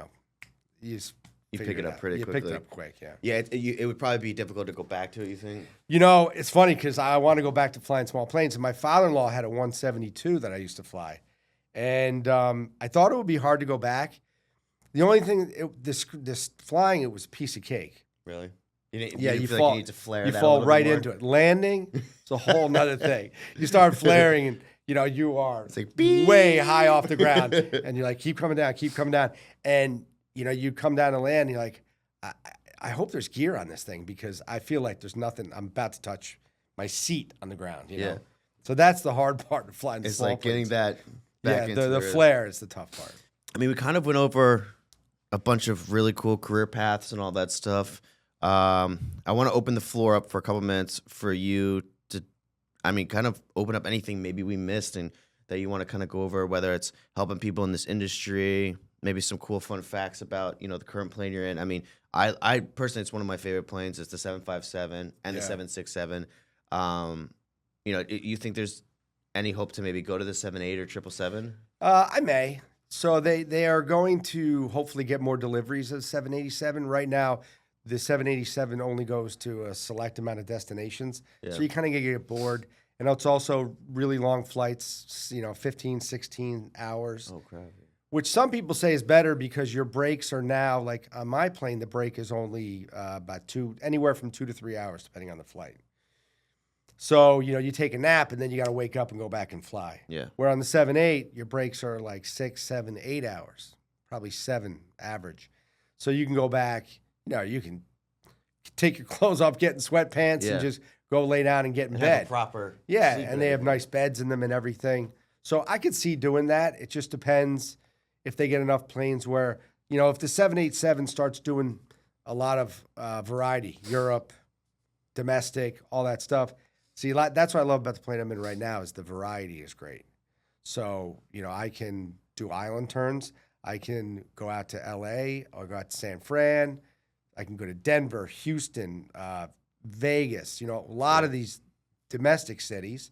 just You figure pick it up out. pretty You quickly. picked it up quick, yeah. Yeah, it would probably be difficult to go back to it, you think? It's funny because I want to go back to flying small planes. And my father-in-law had a 172 that I used to fly. And I thought it would be hard to go back. The only thing, this flying, it was a piece of cake. Really? You Yeah, you you feel fall, like you need to flare you that a fall little right bit more? into it. Landing, it's a whole nother thing. You start flaring and, you are like, way high off the ground. And you're like, keep coming down. And, you come down to land and you're like, I hope there's gear on this thing because I feel like there's nothing. I'm about to touch my seat on the ground, Yeah. So that's the hard part of flying the It's small like getting planes. that back Yeah, into the flare is the tough part. I mean, we kind of went over a bunch of really cool career paths and all that stuff. I want to open the floor up for a couple minutes for you to, kind of open up anything maybe we missed and that you want to kind of go over, whether it's helping people in this industry, maybe some cool fun facts about, the current plane you're in. I personally, it's one of my favorite planes. It's the 757 and the 767. You think there's any hope to maybe go to the 78 or 777? I may. So they are going to hopefully get more deliveries of 787. Right now, the 787 only goes to a select amount of destinations. Yeah. So you kind of get bored. And it's also really long flights, 15, 16 hours. Oh, crap. Which some people say is better because your breaks are now, like on my plane, the break is only anywhere from 2 to 3 hours, depending on the flight. So, you take a nap and then you got to wake up and go back and fly. Yeah. Where on the 7-8, your breaks are like 6, 7, 8 hours, probably 7 average. So you can go back, you can take your clothes off, get in sweatpants, and just go lay down and get in bed. Have a proper Yeah, sleep and they have rate. nice beds in them and everything. So I could see doing that. It just depends if they get enough planes where, if the 787 starts doing a lot of variety, Europe, domestic, all that stuff. See, that's what I love about the plane I'm in right now is the variety is great. So, I can do island turns. I can go out to L.A. or go out to San Fran. I can go to Denver, Houston, Vegas, a lot of these domestic cities,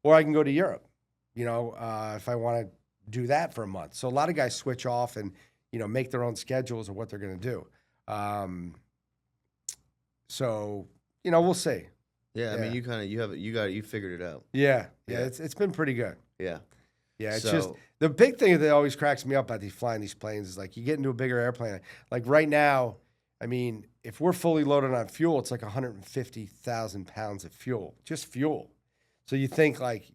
or I can go to Europe, if I want to do that for a month. So a lot of guys switch off and, make their own schedules of what they're going to do. So, we'll see. Yeah, you figured it out. Yeah. Yeah. It's been pretty good. Yeah. Yeah, it's So- just the big thing that always cracks me up about flying these planes is like you get into a bigger airplane. Like right now, if we're fully loaded on fuel, it's like 150,000 pounds of fuel, just fuel. So you think like,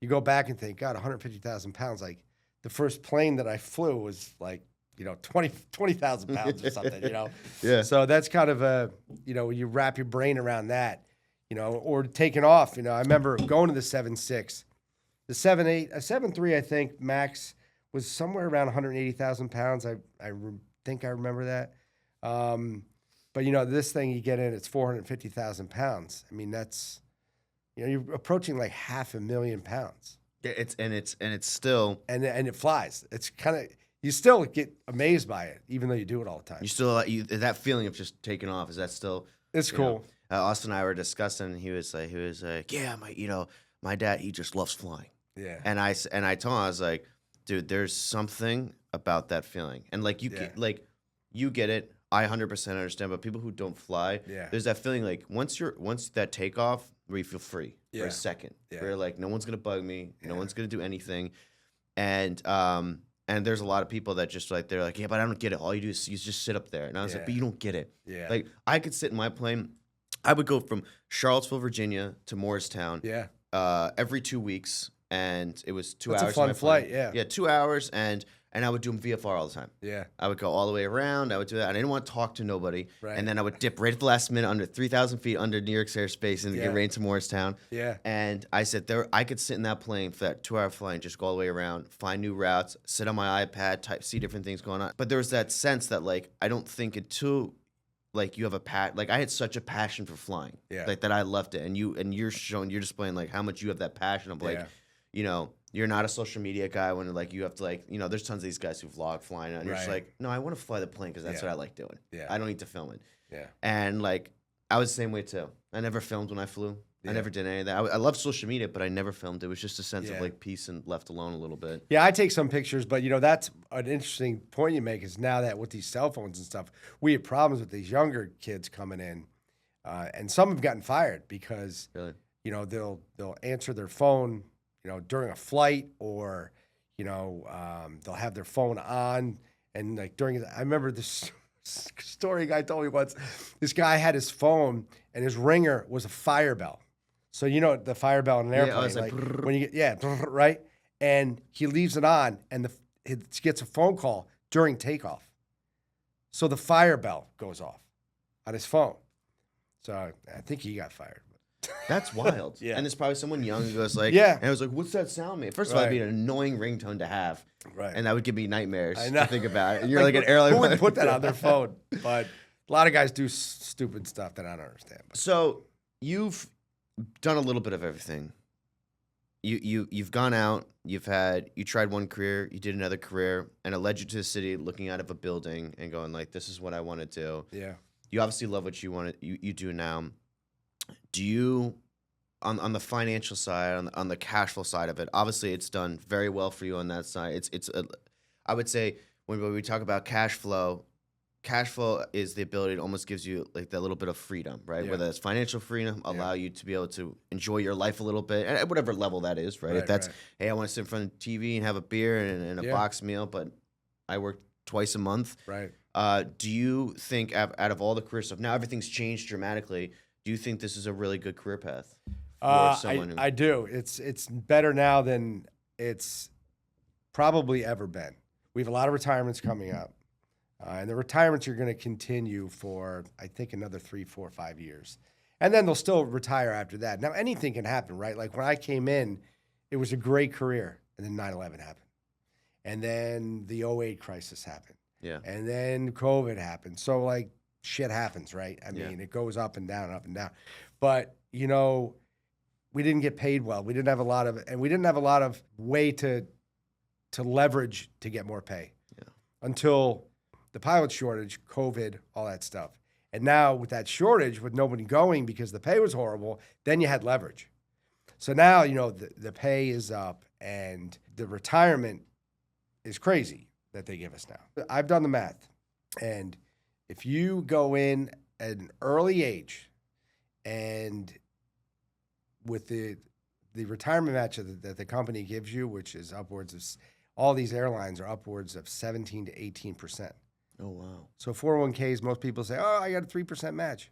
you go back and think, God, 150,000 pounds. Like the first plane that I flew was like, 20,000 pounds or something, Yeah. So that's kind of you wrap your brain around that, or taking off. I remember going to the 7.6, the 7.8, a 7.3, I think max was somewhere around 180,000 pounds. I think I remember that. But this thing you get in, it's 450,000 pounds. That's, you're approaching like 500,000 pounds. Yeah, it's still And it flies. It's kind of, you still get amazed by it, even though you do it all the time. you still that feeling of just taking off. Is that still? It's cool. Austin and I were discussing. He was like, yeah, my dad, he just loves flying. Yeah. And I told him, I was like, dude, there's something about that feeling, and like you you get it. I 100% understand, but people who don't fly, there's that feeling like once that takeoff where you feel free for a second, where you're like, no one's gonna bug me, no one's gonna do anything, and there's a lot of people that just like they're like, yeah, but I don't get it. All you do is you just sit up there, and I was like, but you don't get it. Yeah. Like I could sit in my plane, I would go from Charlottesville, Virginia to Morristown, every 2 weeks, and it was 2 That's a hours. fun on my flight, plane. yeah. 2 hours, and I would do VFR all the time. Yeah. I would go all the way around. I would do that. And I didn't want to talk to nobody. Right. And then I would dip right at the last minute under 3,000 feet under New York's airspace and get right into Morristown. Yeah. And I said, I could sit in that plane for that 2-hour flight and just go all the way around, find new routes, sit on my iPad, see different things going on. But there was that sense that, like, I don't think until, like, you have I had such a passion for flying. Yeah. Like, that I loved it. And you're displaying, like, how much you have that passion of, like, you're not a social media guy when like you have to like there's tons of these guys who vlog flying and you're just like, no, I want to fly the plane because that's what I like doing. Yeah. I don't need to film it. Yeah. And like I was the same way too. I never filmed when I flew. I never did any of that. I love social media, but I never filmed. It was just a sense of like peace and left alone a little bit. Yeah, I take some pictures, but that's an interesting point you make. Is now that with these cell phones and stuff, we have problems with these younger kids coming in, and some have gotten fired because Really? They'll answer their phone during a flight, or, they'll have their phone on, and like I remember this story a guy told me once, this guy had his phone and his ringer was a fire bell. So, the fire bell in an airplane, it's like when you get, right? And he leaves it on and he gets a phone call during takeoff. So the fire bell goes off on his phone. So I think he got fired. That's wild. Yeah. And there's probably someone young who goes like, Yeah. And I was like, what's that sound mean? First of all, it'd be an annoying ringtone to have. Right. And that would give me nightmares I know. to think about it. And you're like an airline. Who would put that on their phone? But A lot of guys do stupid stuff that I don't understand. But. So you've done a little bit of everything. You've gone out. You tried one career. You did another career, and it led you to the city, looking out of a building and going like, "This is what I want to do." Yeah. You obviously love what you do now. Do you, on the financial side, on the cash flow side of it? Obviously, it's done very well for you on that side. I would say when we talk about cash flow is the ability. It almost gives you like that little bit of freedom, right? Yeah. Whether it's financial freedom, allow you to be able to enjoy your life a little bit, at whatever level that is, right? If that's, hey, I want to sit in front of TV and have a beer and a box meal, but I work twice a month. Right. Do you think out of all the career stuff, now everything's changed dramatically, do you think this is a really good career path for someone I do. It's better now than it's probably ever been. We have a lot of retirements coming up. And the retirements are going to continue for, I think, another 3, 4, 5 years. And then they'll still retire after that. Now, anything can happen, right? Like when I came in, it was a great career. And then 9/11 happened. And then the '08 crisis happened. Yeah. And then COVID happened. So, like, shit happens, right? I mean, it goes up and down, up and down. But, you know, we didn't get paid well. We didn't have a lot of way to leverage to get more pay until the pilot shortage, COVID, all that stuff. And now with that shortage, with nobody going because the pay was horrible, then you had leverage. So now, you know, the pay is up and the retirement is crazy that they give us now. I've done the math. And if you go in at an early age and with the retirement match that the company gives you, which is upwards of, all these airlines are upwards of 17 to 18%. Oh, wow. So 401ks, most people say, oh, I got a 3% match.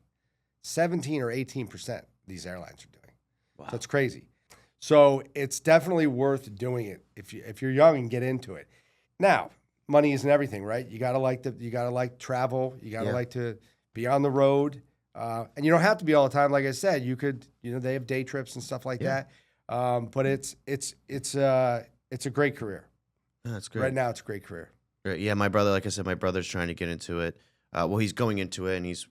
17 or 18% these airlines are doing. Wow. So it's crazy. So it's definitely worth doing it if you're young and get into it. Now, money isn't everything, right? You gotta like travel. You gotta like to be on the road. And you don't have to be all the time. Like I said, you could, you know, they have day trips and stuff like that. But it's a great career. That's great. Right now, it's a great career. Right. Yeah, my brother, like I said, my brother's trying to get into it. Well, he's going into it, and he's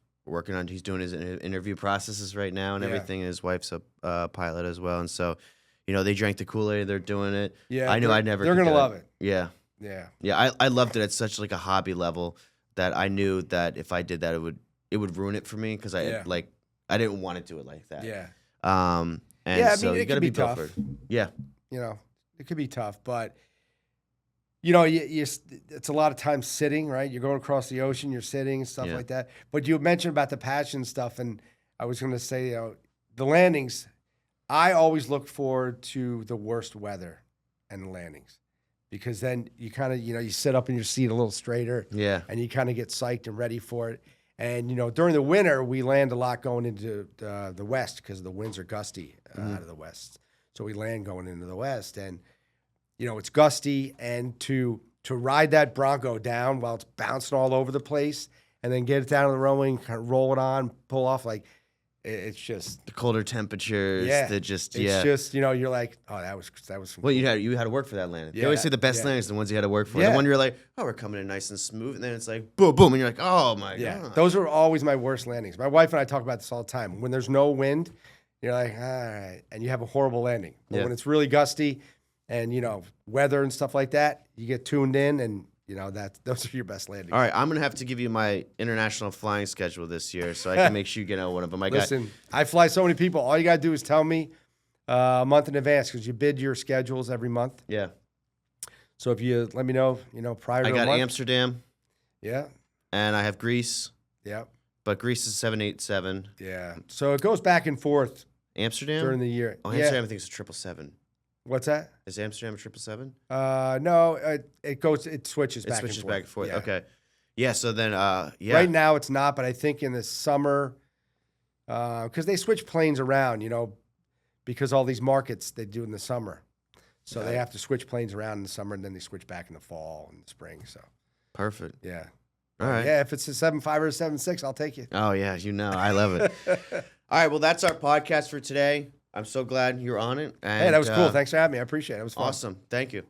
doing his interview processes right now and everything. And his wife's a pilot as well, and so, you know, they drank the Kool-Aid. They're doing it. Yeah, I knew I'd never. They're gonna love it. Yeah. Yeah. Yeah. I loved it at such like a hobby level that I knew that if I did that, it would ruin it for me because I didn't want to do it like that. Yeah. And I so mean, you got to be built tough. for it. Yeah. You know, it could be tough, but you know, it's a lot of time sitting, right? You're going across the ocean, you're sitting and stuff like that. But you mentioned about the passion stuff, and I was going to say, you know, the landings. I always look forward to the worst weather and the landings, because then you kind of, you know, you sit up in your seat a little straighter, and you kind of get psyched and ready for it. And you know, during the winter, we land a lot going into the west because the winds are gusty out of the west. So we land going into the west, and you know, it's gusty, and to ride that Bronco down while it's bouncing all over the place, and then get it down to the runway and kind of roll it on, pull off, like it's just the colder temperatures. It's just, you know, you're like, oh, that was. Well, you had to work for that landing. They always say the best landings are the ones you had to work for. The one you're like, oh, we're coming in nice and smooth, and then it's like boom, boom, and you're like, oh my god. Those are always my worst landings. My wife and I talk about this all the time. When there's no wind, you're like, all right, and you have a horrible landing. But when it's really gusty, and you know, weather and stuff like that, you get tuned in, and you know those are your best landings. All right, I'm gonna have to give you my international flying schedule this year, so I can make sure you get out one of them. Listen, I fly so many people. All you gotta do is tell me a month in advance, because you bid your schedules every month. Yeah. So if you let me know, you know, prior to I got a month. Amsterdam. Yeah. And I have Greece. Yeah. But Greece is 787. Yeah. So it goes back and forth. Amsterdam during the year. Oh, Amsterdam I think it's a 777. What's that? Is Amsterdam a 777? No, it switches back and forth. Back and forth. Yeah. Okay. Yeah, so then, Right now it's not, but I think in the summer, because they switch planes around, you know, because all these markets they do in the summer. So they have to switch planes around in the summer, and then they switch back in the fall and the spring. So perfect. Yeah. All right. Yeah, if it's a 7.5 or a 7.6, I'll take you. Oh, yeah, you know, I love it. All right, well, that's our podcast for today. I'm so glad you're on it. And, hey, that was cool. Thanks for having me. I appreciate it. It was fun. Awesome. Thank you.